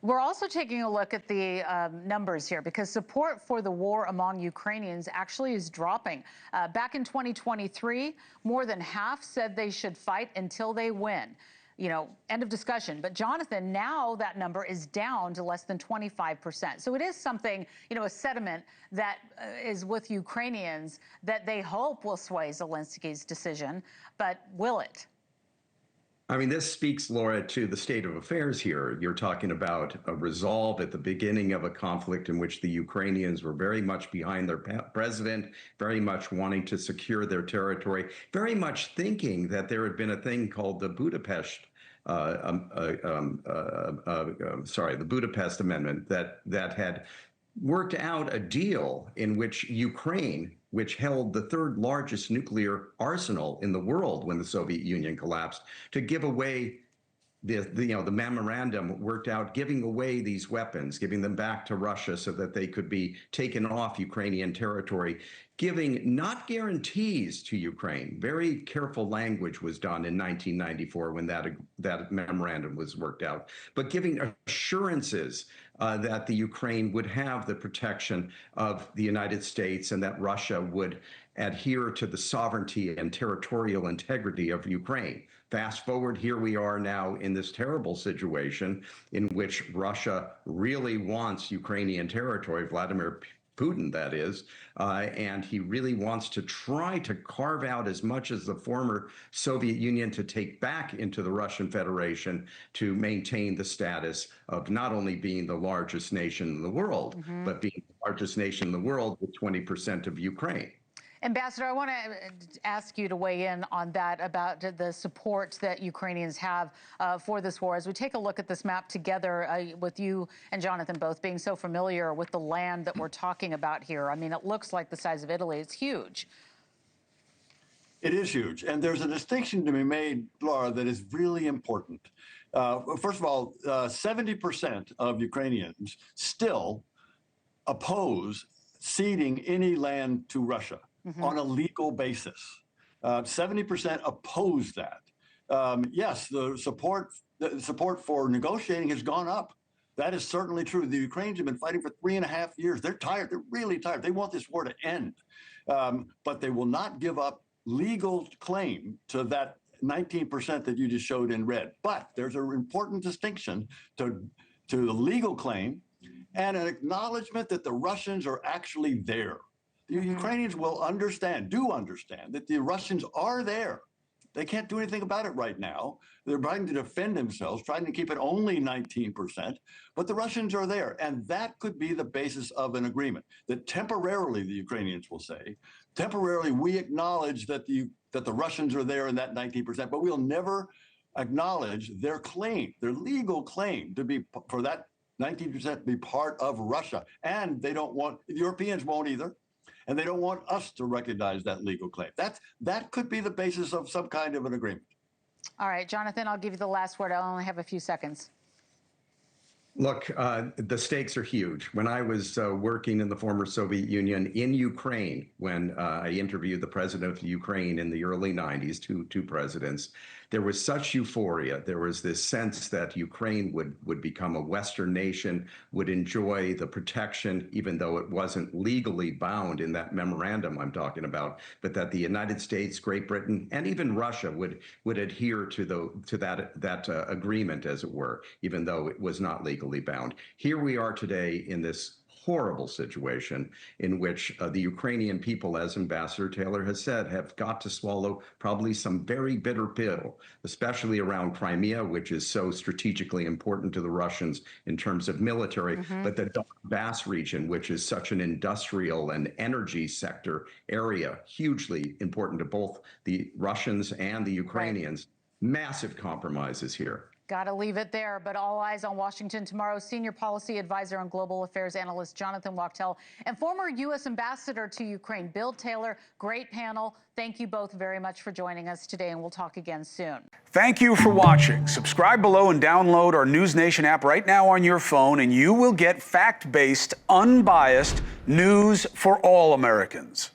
We're also taking a look at the numbers here because support for the war among Ukrainians actually is dropping. Back in 2023, more than half said they should fight until they win. You know, end of discussion. But Jonathan, now that number is down to less than 25%. So it is something, you know, a sentiment that is with Ukrainians that they hope will sway Zelensky's decision. But will it? I mean, this speaks, Laura, to the state of affairs here. You're talking about a resolve at the beginning of a conflict in which the Ukrainians were very much behind their president, very much wanting to secure their territory, very much thinking that there had been a thing called the the Budapest Amendment that had worked out a deal in which Ukraine, which held the third largest nuclear arsenal in the world when the Soviet Union collapsed, to give away the memorandum worked out giving away these weapons, giving them back to Russia so that they could be taken off Ukrainian territory, giving not guarantees to Ukraine. Very careful language was done in 1994 when that memorandum was worked out, but giving assurances that the Ukraine would have the protection of the United States and that Russia would adhere to the sovereignty and territorial integrity of Ukraine. Fast forward, here we are now in this terrible situation in which Russia really wants Ukrainian territory, Vladimir Putin, that is, and he really wants to try to carve out as much as the former Soviet Union to take back into the Russian Federation to maintain the status of not only being the largest nation in the world, but being the largest nation in the world with 20% of Ukraine. Ambassador, I want to ask you to weigh in on that, about the support that Ukrainians have for this war. As we take a look at this map together, with you and Jonathan both being so familiar with the land that we're talking about here, I mean, it looks like the size of Italy. It's huge. It is huge. And there's a distinction to be made, Laura, that is really important. First of all, 70% of Ukrainians still oppose ceding any land to Russia on a legal basis. 70% oppose that. Yes, the support for negotiating has gone up. That is certainly true. The Ukrainians have been fighting for 3.5 years. They're tired. They're really tired. They want this war to end. But they will not give up legal claim to that 19% that you just showed in red. But there's an important distinction to the legal claim and an acknowledgement that the Russians are actually there. The Ukrainians will understand that the Russians are there. They can't do anything about it right now. They're trying to defend themselves, trying to keep it only 19%, but the Russians are there. And that could be the basis of an agreement that temporarily, the Ukrainians will say, temporarily we acknowledge that the Russians are there in that 19%, but we'll never acknowledge their claim, their legal claim to be for that 19% to be part of Russia. And they don't want, the Europeans won't either. And they don't want us to recognize that legal claim. That could be the basis of some kind of an agreement. All right, Jonathan, I'll give you the last word. I only have a few seconds. Look, the stakes are huge. When I was working in the former Soviet Union in Ukraine, when I interviewed the president of Ukraine in the early 90s, two presidents, there was such euphoria. There was this sense that Ukraine would become a Western nation, would enjoy the protection, even though it wasn't legally bound in that memorandum I'm talking about, but that the United States, Great Britain, and even Russia would adhere to that agreement, as it were, even though it was not legally bound. Here we are today in this horrible situation in which the Ukrainian people, as Ambassador Taylor has said, have got to swallow probably some very bitter pill, especially around Crimea, which is so strategically important to the Russians in terms of military, but the Donbass region, which is such an industrial and energy sector area, hugely important to both the Russians and the Ukrainians. Right. Massive compromises here. Got to leave it there, but all eyes on Washington tomorrow. Senior Policy Advisor and Global Affairs Analyst Jonathan Wachtel and former U.S. Ambassador to Ukraine, Bill Taylor. Great panel. Thank you both very much for joining us today, and we'll talk again soon. Thank you for watching. Subscribe below and download our NewsNation app right now on your phone, and you will get fact-based, unbiased news for all Americans.